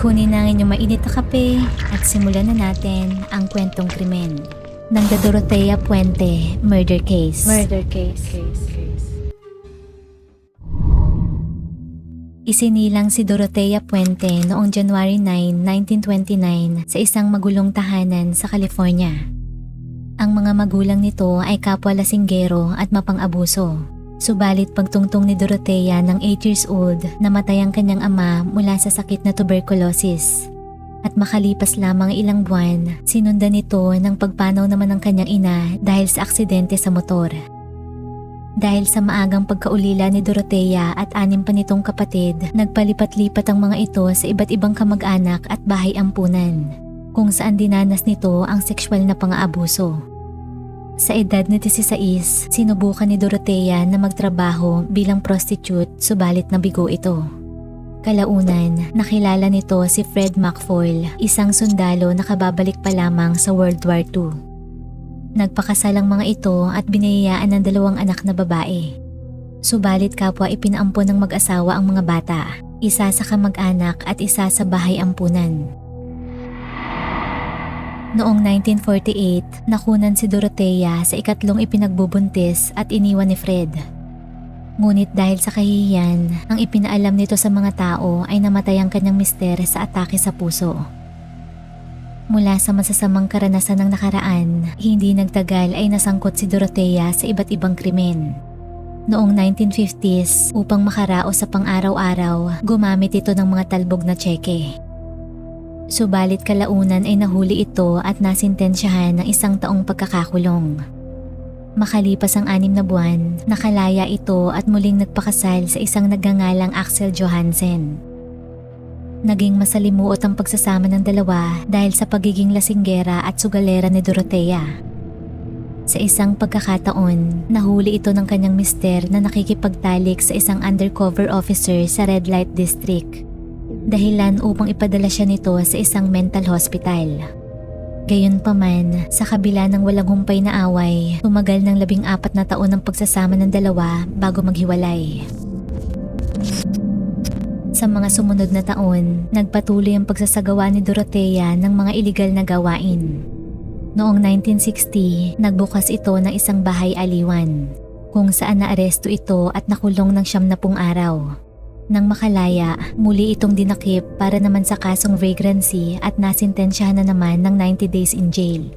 Kunin na ang inyong mainit na kape at simulan na natin ang kwentong krimen ng The Dorotea Puente Murder Case. Isinilang si Dorotea Puente noong January 9, 1929 sa isang magulong tahanan sa California. Ang mga magulang nito ay kapwa lasinggero at mapang-abuso. Subalit pagtungtong ni Dorotea ng 8 years old, namatay ang kanyang ama mula sa sakit na tuberculosis. At makalipas lamang ilang buwan, sinundan nito ng pagpanaw naman ng kanyang ina dahil sa aksidente sa motor. Dahil sa maagang pagkaulila ni Dorotea at 6 pa nitong kapatid, nagpalipat-lipat ang mga ito sa iba't ibang kamag-anak at bahay ampunan, kung saan dinanas nito ang sexual na pang-aabuso. Sa edad ni 16, sinubukan ni Dorotea na magtrabaho bilang prostitute subalit nabigo ito. Kalaunan, nakilala nito si Fred McFaul, isang sundalo na kababalik pa lamang sa World War II. Nagpakasal ang mga ito at biniyayaan ng 2 anak na babae. Subalit kapwa ipinaampon ng mag-asawa ang mga bata, isa sa kamag-anak at isa sa bahay ampunan. Noong 1948, nakunan si Dorotea sa ikatlong ipinagbubuntis at iniwan ni Fred. Ngunit dahil sa kahihiyan, ang ipinaalam nito sa mga tao ay namatay ang kanyang mister sa atake sa puso. Mula sa masasamang karanasan ng nakaraan, hindi nagtagal ay nasangkot si Dorotea sa iba't ibang krimen. Noong 1950s, upang makaraos sa pang-araw-araw, gumamit ito ng mga talbog na tseke. Subalit kalaunan ay nahuli ito at nasintensyahan ng 1 taong pagkakakulong. Makalipas ang 6 na buwan, nakalaya ito at muling nagpakasal sa isang nagngangalang Axel Johansen. Naging masalimuot ang pagsasama ng dalawa dahil sa pagiging lasinggera at sugalera ni Dorotea. Sa isang pagkakataon, nahuli ito ng kanyang mister na nakikipagtalik sa isang undercover officer sa Red Light District. Dahilan upang ipadala siya nito sa isang mental hospital. Gayunpaman, sa kabila ng walang humpay na away, tumagal ng 14 na taon ang pagsasama ng dalawa bago maghiwalay. Sa mga sumunod na taon, nagpatuloy ang pagsasagawa ni Dorotea ng mga iligal na gawain. Noong 1960, nagbukas ito ng isang bahay aliwan, kung saan naaresto ito at nakulong ng 70 araw. Nang makalaya, muli itong dinakip para naman sa kasong vagrancy at nasintensyahan na naman ng 90 days in jail.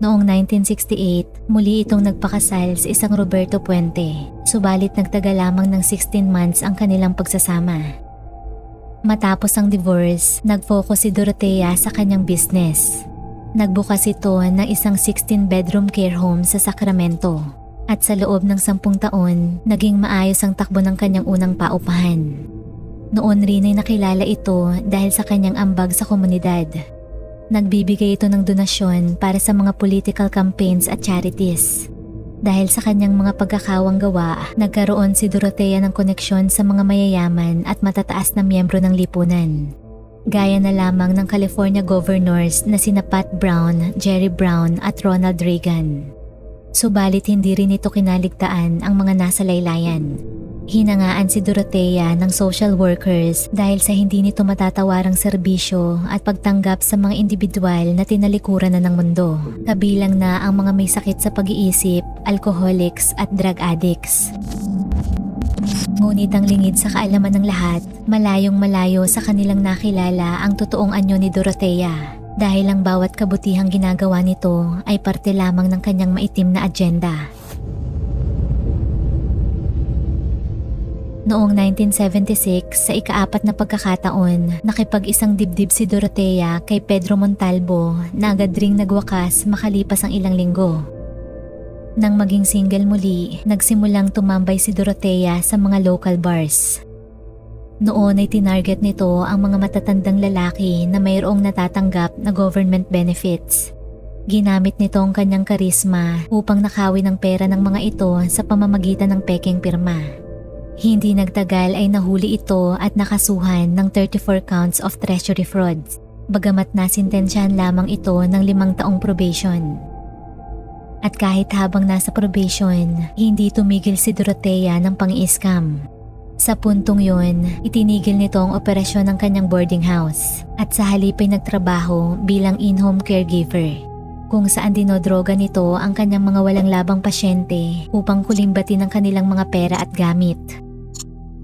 Noong 1968, muli itong nagpakasal sa isang Roberto Puente, subalit nagtagal lamang ng 16 months ang kanilang pagsasama. Matapos ang divorce, nag-focus si Dorotea sa kanyang business. Nagbukas ito ng isang 16-bedroom care home sa Sacramento. At sa loob ng 10 taon, naging maayos ang takbo ng kanyang unang paupahan. Noon rin ay nakilala ito dahil sa kanyang ambag sa komunidad. Nagbibigay ito ng donasyon para sa mga political campaigns at charities. Dahil sa kanyang mga pagkakawang gawa, nagkaroon si Dorotea ng koneksyon sa mga mayayaman at matataas na miyembro ng lipunan. Gaya na lamang ng California governors na sina Pat Brown, Jerry Brown at Ronald Reagan. Subalit hindi rin ito kinaligtaan ang mga nasa laylayan. Hinangaan si Dorotea ng social workers dahil sa hindi nito matatawarang serbisyo at pagtanggap sa mga individual na tinalikuran na ng mundo, kabilang na ang mga may sakit sa pag-iisip, alcoholics at drug addicts. Ngunit ang lingid sa kaalaman ng lahat, malayong malayo sa kanilang nakilala ang totoong anyo ni Dorotea. Dahil ang bawat kabutihang ginagawa nito ay parte lamang ng kanyang maitim na agenda. Noong 1976, sa ika-4 na pagkakataon, nakipag-isang dibdib si Dorotea kay Pedro Montalvo na agad ring nagwakas makalipas ang ilang linggo. Nang maging single muli, nagsimulang tumambay si Dorotea sa mga local bars. Noon ay tinarget nito ang mga matatandang lalaki na mayroong natatanggap na government benefits. Ginamit nito ang kanyang karisma upang nakawin ang pera ng mga ito sa pamamagitan ng pekeng pirma. Hindi nagtagal ay nahuli ito at nakasuhan ng 34 counts of treasury fraud, bagamat nasintensyahan lamang ito ng 5 taong probation. At kahit habang nasa probation, hindi tumigil si Dorotea ng pang-i-scam. Sa puntong yun, itinigil nito ang operasyon ng kanyang boarding house at sa halip ay nagtrabaho bilang in-home caregiver, kung saan dinodroga nito ang kanyang mga walang labang pasyente upang kulimbatin ang kanilang mga pera at gamit.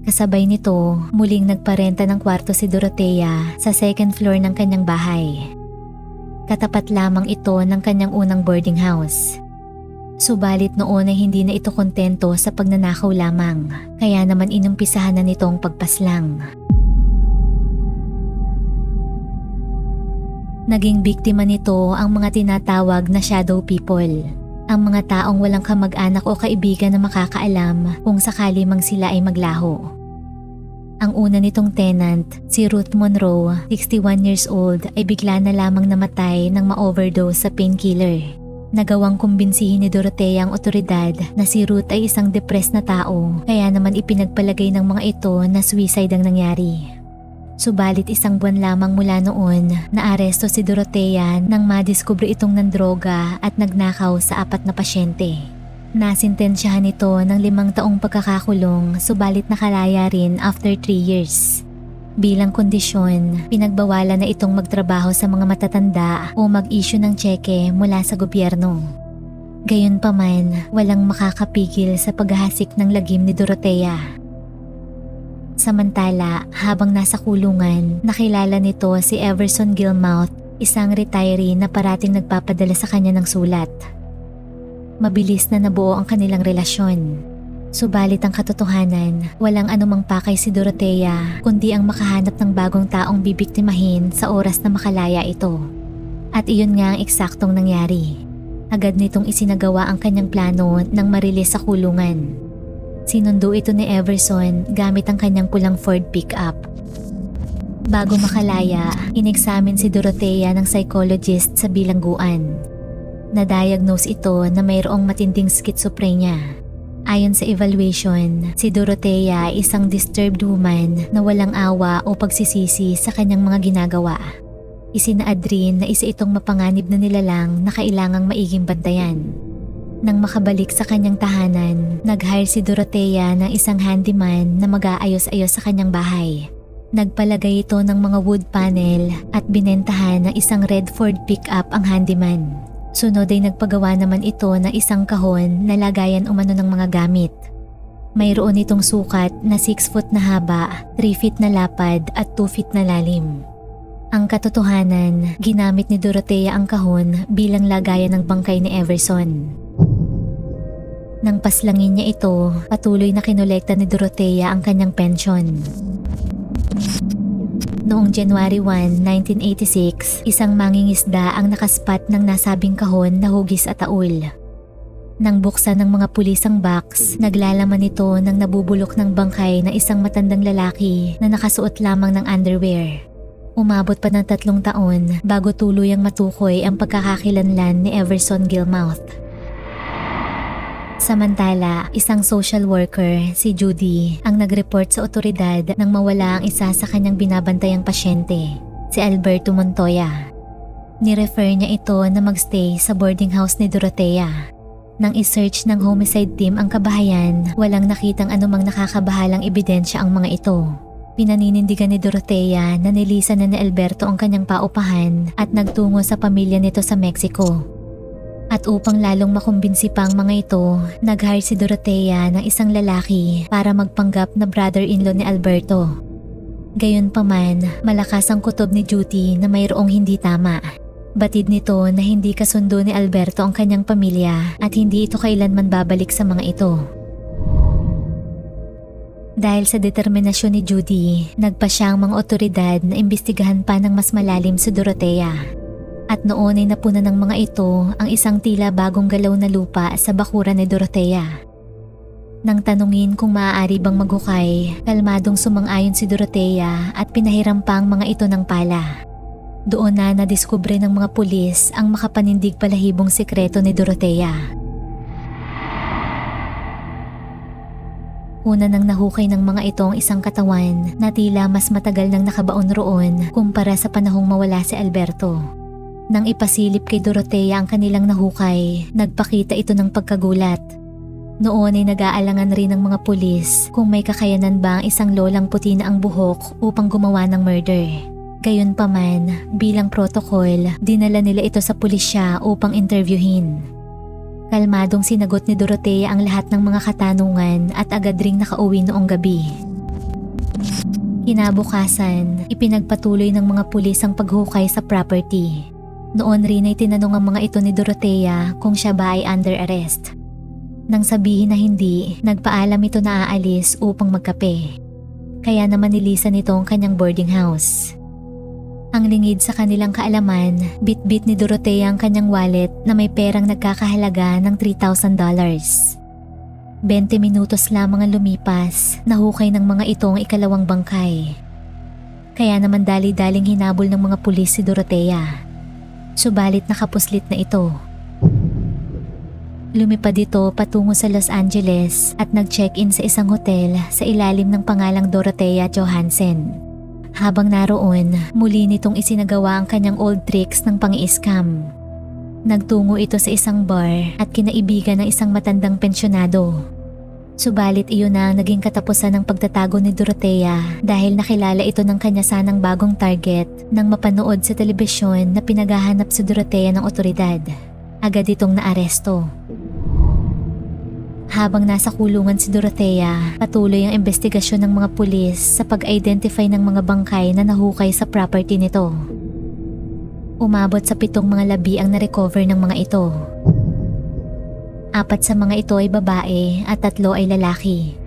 Kasabay nito, muling nagparenta ng kwarto si Dorothea sa second floor ng kanyang bahay. Katapat lamang ito ng kanyang unang boarding house. Subalit noon ay hindi na ito kontento sa pagnanakaw lamang, kaya naman inumpisahan na nitong pagpaslang. Naging biktima nito ang mga tinatawag na shadow people, ang mga taong walang kamag-anak o kaibigan na makakaalam kung sakali mang sila ay maglaho. Ang una nitong tenant, si Ruth Monroe, 61 years old, ay bigla na lamang namatay nang ma-overdose sa painkiller. Nagawang kumbinsihin ni Dorothea ang otoridad na si Ruth ay isang depressed na tao, kaya naman ipinagpalagay ng mga ito na suicide ang nangyari. Subalit 1 buwan lamang mula noon, naaresto si Dorothea nang madiskubre itong nandroga at nagnakaw sa 4 na pasyente. Nasintensyahan ito ng 5 taong pagkakakulong, subalit nakalaya rin after 3 years. Bilang kondisyon, pinagbawalan na itong magtrabaho sa mga matatanda o mag-issue ng tseke mula sa gobyerno. Gayunpaman, walang makakapigil sa paghahasik ng lagim ni Dorothea. Samantala, habang nasa kulungan, nakilala nito si Everson Gilmouth, isang retiree na parating nagpapadala sa kanya ng sulat. Mabilis na nabuo ang kanilang relasyon. Subalit ang katotohanan, walang anumang pakay si Dorothea kundi ang makahanap ng bagong taong bibiktimahin sa oras na makalaya ito. At iyon nga ang eksaktong nangyari. Agad nitong isinagawa ang kanyang plano nang marilis sa kulungan. Sinundo ito ni Everson gamit ang kanyang pulang Ford pickup. Bago makalaya, ineksamin si Dorothea ng psychologist sa bilangguan. Na-diagnose ito na mayroong matinding schizophrenia. Ayon sa evaluation, si Dorothea ay isang disturbed woman na walang awa o pagsisisi sa kanyang mga ginagawa. Isinaad rin na isa itong mapanganib na nilalang na kailangang maiging bantayan. Nang makabalik sa kanyang tahanan, nag-hire si Dorothea ng isang handyman na mag-aayos-ayos sa kanyang bahay. Nagpalagay ito ng mga wood panel at binentahan ng isang red Ford pickup ang handyman. Sunod ay nagpagawa naman ito ng isang kahon na lagayan umano ng mga gamit. Mayroon itong sukat na 6 foot na haba, 3 feet na lapad at 2 feet na lalim. Ang katotohanan, ginamit ni Dorothea ang kahon bilang lagayan ng bangkay ni Everson. Nang paslangin niya ito, patuloy na kinolekta ni Dorothea ang kanyang pensyon. Noong January 1, 1986, isang mangingisda ang nakaspat ng nasabing kahon na hugis at taul. Nang buksan ng mga pulis ang box, naglalaman ito ng nabubulok ng bangkay na isang matandang lalaki na nakasuot lamang ng underwear. Umabot pa ng 3 taon bago tuluyang matukoy ang pagkakakilanlan ni Everson Gilmouth. Samantala, isang social worker, si Judy, ang nag-report sa otoridad nang mawala ang isa sa kanyang binabantayang pasyente, si Alberto Montoya. Ni-refer niya ito na magstay sa boarding house ni Dorothea. Nang isearch ng homicide team ang kabahayan, walang nakitang anumang nakakabahalang ebidensya ang mga ito. Pinaninindigan ni Dorothea na nilisan na ni Alberto ang kanyang paupahan at nagtungo sa pamilya nito sa Mexico. At upang lalong makumbinsi pa ang mga ito, nag-hire si Dorothea ng isang lalaki para magpanggap na brother-in-law ni Alberto. Gayunpaman, malakas ang kutob ni Judy na mayroong hindi tama. Batid nito na hindi kasundo ni Alberto ang kanyang pamilya at hindi ito kailanman babalik sa mga ito. Dahil sa determinasyon ni Judy, nagpa siya ang mga otoridad na imbestigahan pa ng mas malalim si Dorothea. At noon ay napuna ng mga ito ang isang tila bagong galaw na lupa sa bakuran ni Dorothea. Nang tanungin kung maaari bang maghukay, kalmadong sumang-ayon si Dorothea at pinahiram pa ang mga ito ng pala. Doon na nadiskubre ng mga pulis ang makapanindig palahibong sekreto ni Dorothea. Una nang nahukay ng mga ito ang isang katawan na tila mas matagal nang nakabaon roon kumpara sa panahong mawala si Alberto. Nang ipasilip kay Dorothea ang kanilang nahukay, nagpakita ito ng pagkagulat. Noon ay nag-aalangan rin ng mga pulis kung may kakayanan ba ang isang lolang puti na ang buhok upang gumawa ng murder. Gayunpaman, bilang protocol, dinala nila ito sa pulisya upang interviewin. Kalmadong sinagot ni Dorothea ang lahat ng mga katanungan at agad ring nakauwi noong gabi. Kinabukasan, ipinagpatuloy ng mga pulis ang paghukay sa property. Noon rin ay tinanong ang mga ito ni Dorothea kung siya ba ay under arrest. Nang sabihin na hindi, nagpaalam ito na aalis upang magkape. Kaya naman nilisan nito ang kanyang boarding house. Ang lingid sa kanilang kaalaman, bit-bit ni Dorothea ang kanyang wallet na may perang nagkakahalaga ng $3,000. 20 minutos lamang ang lumipas, nahukay ng mga ito ang ikalawang bangkay. Kaya naman dali-daling hinabol ng mga pulis si Dorothea. Subalit nakapuslit na ito. Lumipad ito patungo sa Los Angeles at nag-check-in sa isang hotel sa ilalim ng pangalang Dorothea Johansen. Habang naroon, muli nitong isinagawa ang kanyang old tricks ng pang-i-scam. Nagtungo ito sa isang bar at kinaibigan ng isang matandang pensyonado. Subalit iyon na ang naging katapusan ng pagtatago ni Dorothea dahil nakilala ito ng kanya sanang bagong target nang mapanood sa telebisyon na pinaghahanap si Dorothea ng otoridad. Agad itong naaresto. Habang nasa kulungan si Dorothea, patuloy ang investigasyon ng mga pulis sa pag-identify ng mga bangkay na nahukay sa property nito. Umabot sa 7 mga labi ang na-recover ng mga ito. 4 sa mga ito ay babae at 3 ay lalaki.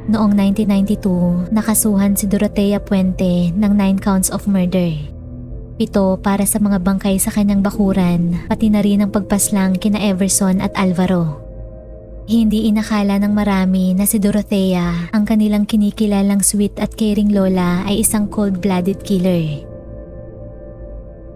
Noong 1992, nakasuhan si Dorothea Puente ng 9 counts of murder. Ito para sa mga bangkay sa kanyang bakuran, pati na rin ang pagpaslang kina Everson at Alvaro. Hindi inakala ng marami na si Dorothea, ang kanilang kinikilalang sweet at caring lola, ay isang cold-blooded killer.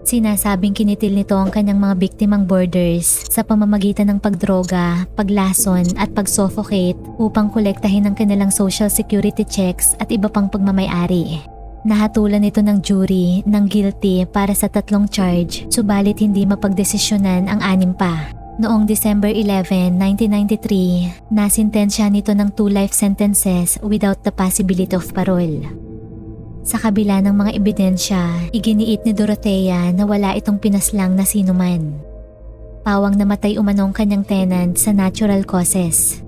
Sinasabing kinitil nito ang kanyang mga biktimang boarders sa pamamagitan ng pagdroga, paglason at pag-suffocate upang kolektahin ang kanilang social security checks at iba pang pagmamayari. Nahatulan ito ng jury ng guilty para sa 3 charge, subalit hindi mapagdesisyonan ang 6 pa. Noong December 11, 1993, nasintensya nito ng 2 life sentences without the possibility of parole. Sa kabila ng mga ebidensya, iginiit ni Dorothea na wala itong pinaslang na sinuman. Pawang namatay umanong kanyang tenant sa natural causes.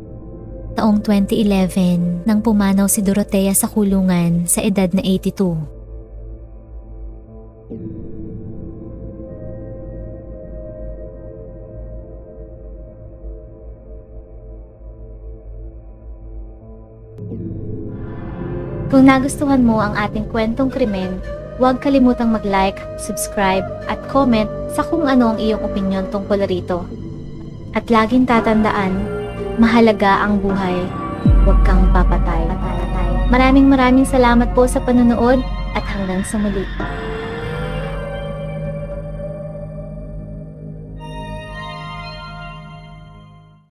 Taong 2011 nang pumanaw si Dorothea sa kulungan sa edad na 82. Kung nagustuhan mo ang ating kwentong krimen, huwag kalimutang mag-like, subscribe at comment sa kung ano ang iyong opinyon tungkol rito. At laging tatandaan, mahalaga ang buhay, huwag kang papatay. Maraming salamat po sa panonood at hanggang sa muli.